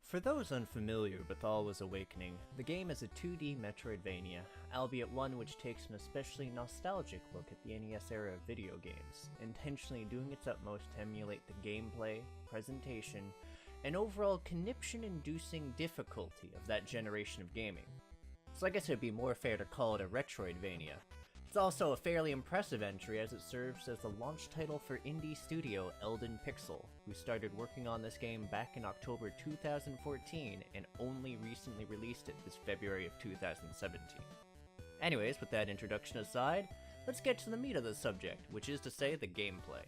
For those unfamiliar with Alwa's Awakening, the game is a 2D Metroidvania, albeit one which takes an especially nostalgic look at the NES era of video games, intentionally doing its utmost to emulate the gameplay, presentation, and overall conniption-inducing difficulty of that generation of gaming. So I guess it would be more fair to call it a Retroidvania. It's also a fairly impressive entry as it serves as the launch title for indie studio Elden Pixel, who started working on this game back in October 2014 and only recently released it this February of 2017. Anyways, with that introduction aside, let's get to the meat of the subject, which is to say the gameplay.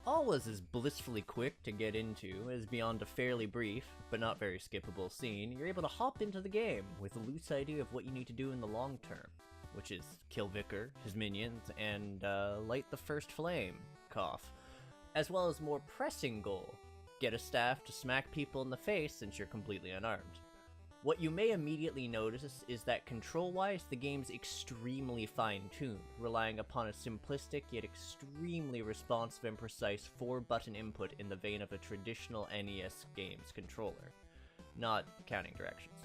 Alwa's is blissfully quick to get into, as beyond a fairly brief, but not very skippable scene, you're able to hop into the game with a loose idea of what you need to do in the long term, which is kill Vicar, his minions, and light the first flame, cough, as well as more pressing goal, get a staff to smack people in the face since you're completely unarmed. What you may immediately notice is that control-wise, the game's extremely fine-tuned, relying upon a simplistic yet extremely responsive and precise 4-button input in the vein of a traditional NES game's controller, not counting directions.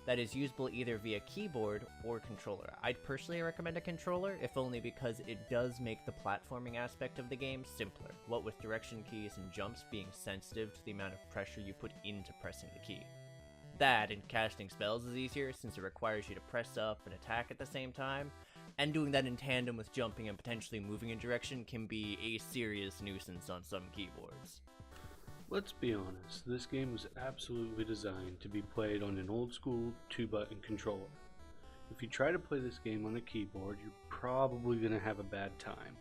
That is usable either via keyboard or controller. I'd personally recommend a controller, if only because it does make the platforming aspect of the game simpler, what with direction keys and jumps being sensitive to the amount of pressure you put into pressing the key. That and casting spells is easier since it requires you to press up and attack at the same time, and doing that in tandem with jumping and potentially moving in direction can be a serious nuisance on some keyboards. Let's be honest, this game was absolutely designed to be played on an old school 2-button controller. If you try to play this game on a keyboard, you're probably going to have a bad time.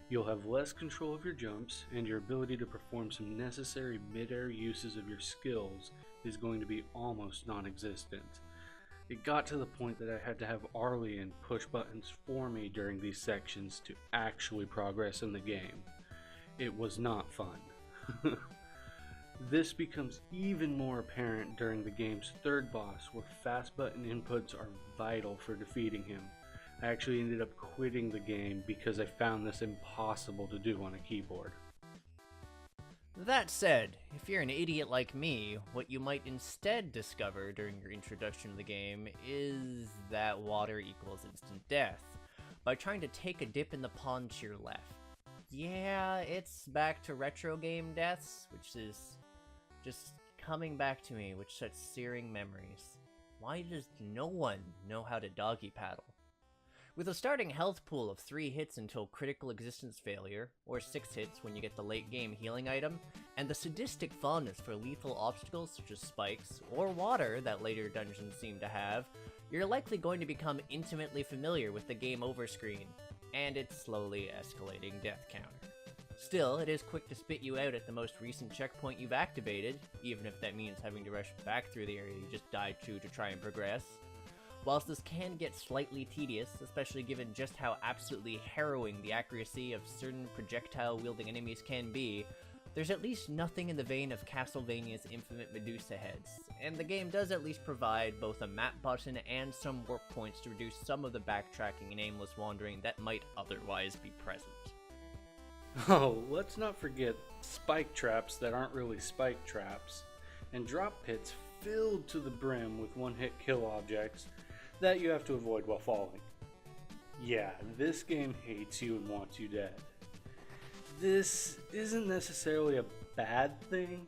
You'll have less control of your jumps, and your ability to perform some necessary mid-air uses of your skills is going to be almost non-existent. It got to the point that I had to have Arlyeon push buttons for me during these sections to actually progress in the game. It was not fun. This becomes even more apparent during the game's third boss, where fast button inputs are vital for defeating him. I actually ended up quitting the game because I found this impossible to do on a keyboard. That said, if you're an idiot like me, what you might instead discover during your introduction to the game is that water equals instant death, by trying to take a dip in the pond to your left. Yeah, it's back to retro game deaths, which is just coming back to me with such searing memories. Why does no one know how to doggy paddle? With a starting health pool of 3 hits until critical existence failure, or 6 hits when you get the late game healing item, and the sadistic fondness for lethal obstacles such as spikes, or water that later dungeons seem to have, you're likely going to become intimately familiar with the game over screen, and its slowly escalating death counter. Still, it is quick to spit you out at the most recent checkpoint you've activated, even if that means having to rush back through the area you just died to try and progress. Whilst this can get slightly tedious, especially given just how absolutely harrowing the accuracy of certain projectile-wielding enemies can be, there's at least nothing in the vein of Castlevania's infinite Medusa heads, and the game does at least provide both a map button and some warp points to reduce some of the backtracking and aimless wandering that might otherwise be present. Oh, let's not forget spike traps that aren't really spike traps, and drop pits filled to the brim with one-hit kill objects that you have to avoid while falling. Yeah, this game hates you and wants you dead. This isn't necessarily a bad thing,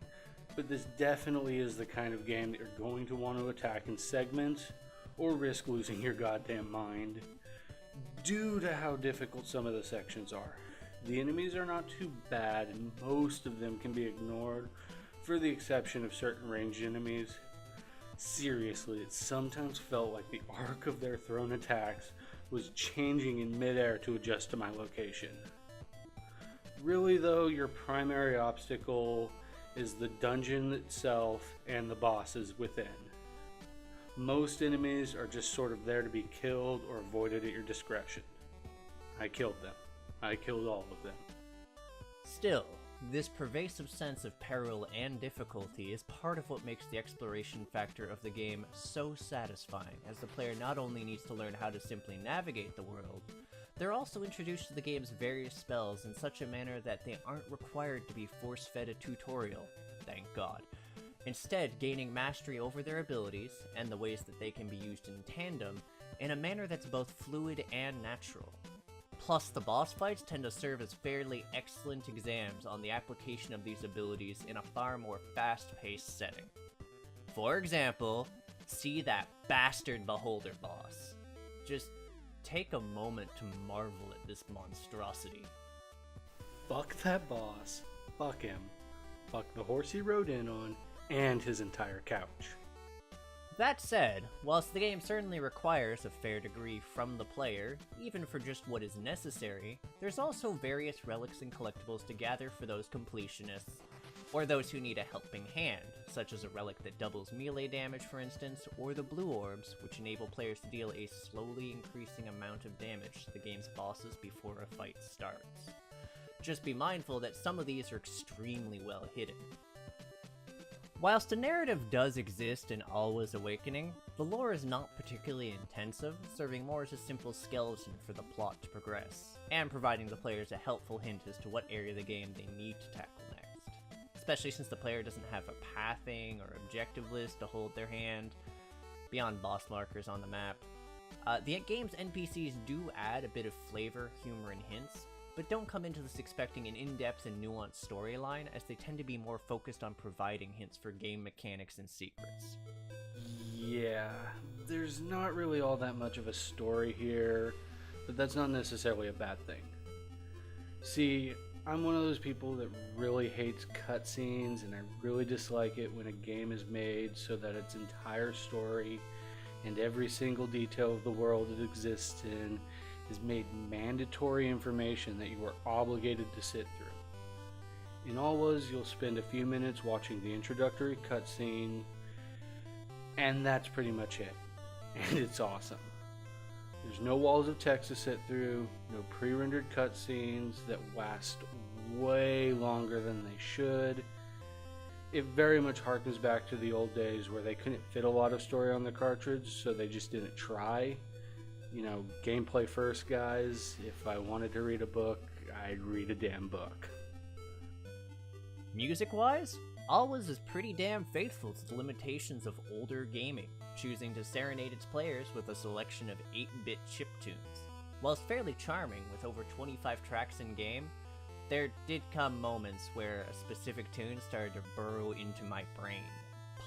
but this definitely is the kind of game that you're going to want to attack in segments or risk losing your goddamn mind due to how difficult some of the sections are. The enemies are not too bad, and most of them can be ignored, for the exception of certain ranged enemies. Seriously, it sometimes felt like the arc of their thrown attacks was changing in midair to adjust to my location. Really though, your primary obstacle is the dungeon itself and the bosses within. Most enemies are just sort of there to be killed or avoided at your discretion. I killed them. I killed all of them. Still, this pervasive sense of peril and difficulty is part of what makes the exploration factor of the game so satisfying, as the player not only needs to learn how to simply navigate the world, they're also introduced to the game's various spells in such a manner that they aren't required to be force-fed a tutorial, thank God. instead gaining mastery over their abilities and the ways that they can be used in tandem in a manner that's both fluid and natural. Plus, the boss fights tend to serve as fairly excellent exams on the application of these abilities in a far more fast-paced setting. For example, see that bastard Beholder boss. Just take a moment to marvel at this monstrosity. Fuck that boss. Fuck him. Fuck the horse he rode in on, and his entire couch. That said, whilst the game certainly requires a fair degree from the player, even for just what is necessary, there's also various relics and collectibles to gather for those completionists, or those who need a helping hand, such as a relic that doubles melee damage for instance, or the blue orbs, which enable players to deal a slowly increasing amount of damage to the game's bosses before a fight starts. Just be mindful that some of these are extremely well hidden. Whilst a narrative does exist in Alwa's Awakening, the lore is not particularly intensive, serving more as a simple skeleton for the plot to progress, and providing the players a helpful hint as to what area of the game they need to tackle next. Especially since the player doesn't have a pathing or objective list to hold their hand, beyond boss markers on the map. The game's NPCs do add a bit of flavor, humor, and hints, but don't come into this expecting an in-depth and nuanced storyline, as they tend to be more focused on providing hints for game mechanics and secrets. Yeah, there's not really all that much of a story here, but that's not necessarily a bad thing. See, I'm one of those people that really hates cutscenes, and I really dislike it when a game is made so that its entire story and every single detail of the world it exists in is made mandatory information that you are obligated to sit through. In Alwa's, you'll spend a few minutes watching the introductory cutscene, and that's pretty much it. And it's awesome. There's no walls of text to sit through, no pre-rendered cutscenes that last way longer than they should. It very much harkens back to the old days where they couldn't fit a lot of story on the cartridge, so they just didn't try. You know, gameplay first, guys. If I wanted to read a book, I'd read a damn book. Music-wise, Alwa's is pretty damn faithful to the limitations of older gaming, choosing to serenade its players with a selection of 8-bit chiptunes. Whilst fairly charming with over 25 tracks in-game, there did come moments where a specific tune started to burrow into my brain,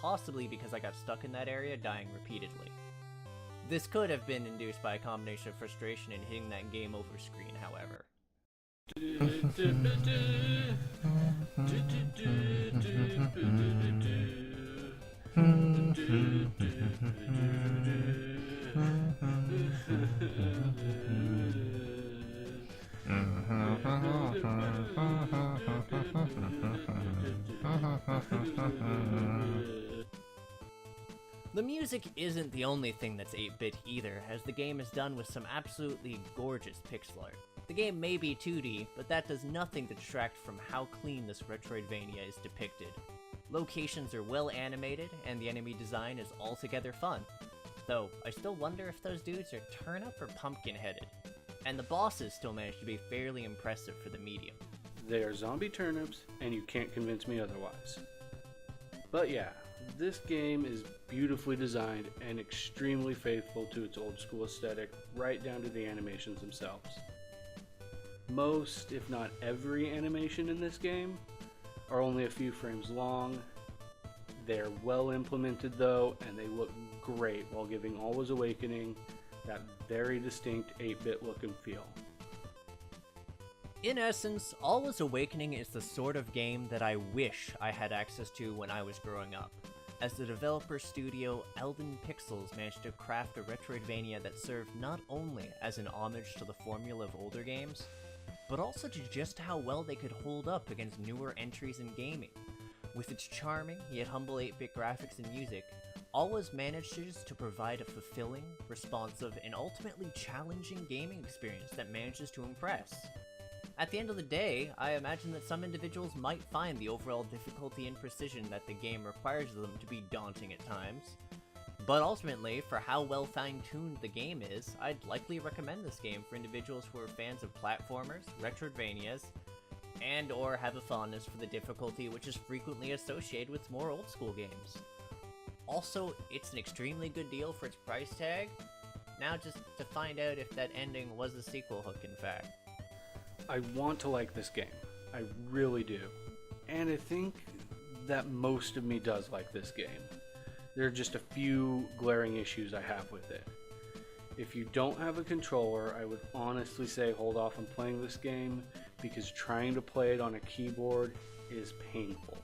possibly because I got stuck in that area dying repeatedly. This could have been induced by a combination of frustration and hitting that game over screen, however. The music isn't the only thing that's 8-bit either, as the game is done with some absolutely gorgeous pixel art. The game may be 2D, but that does nothing to detract from how clean this Retroidvania is depicted. Locations are well animated, and the enemy design is altogether fun. Though, I still wonder if those dudes are turnip or pumpkin-headed. And the bosses still manage to be fairly impressive for the medium. They are zombie turnips, and you can't convince me otherwise. But yeah, this game is beautifully designed and extremely faithful to its old school aesthetic, right down to the animations themselves. Most, if not every animation in this game are only a few frames long. They're well implemented though, and they look great while giving Alwa's Awakening that very distinct 8-bit look and feel. In essence, Alwa's Awakening is the sort of game that I wish I had access to when I was growing up, as the developer studio Elden Pixels managed to craft a Retroidvania that served not only as an homage to the formula of older games, but also to just how well they could hold up against newer entries in gaming. With its charming yet humble 8-bit graphics and music, Alwa's manages to provide a fulfilling, responsive, and ultimately challenging gaming experience that manages to impress. At the end of the day, I imagine that some individuals might find the overall difficulty and precision that the game requires of them to be daunting at times. But ultimately, for how well fine-tuned the game is, I'd likely recommend this game for individuals who are fans of platformers, Retroidvanias, and or have a fondness for the difficulty which is frequently associated with more old school games. Also, it's an extremely good deal for its price tag. Now just to find out if that ending was a sequel hook in fact. I want to like this game. I really do. And I think that most of me does like this game. There are just a few glaring issues I have with it. If you don't have a controller, I would honestly say hold off on playing this game because trying to play it on a keyboard is painful.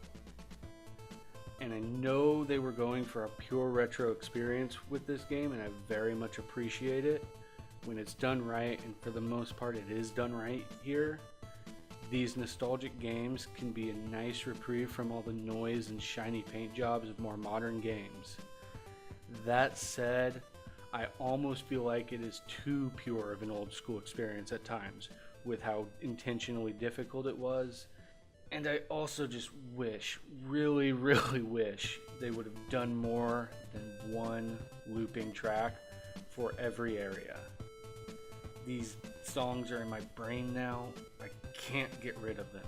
And I know they were going for a pure retro experience with this game, and I very much appreciate it when it's done right, and for the most part it is done right here. These nostalgic games can be a nice reprieve from all the noise and shiny paint jobs of more modern games. That said, I almost feel like it is too pure of an old school experience at times with how intentionally difficult it was. And I also just wish, really wish, they would have done more than one looping track for every area. These songs are in my brain now. I can't get rid of them.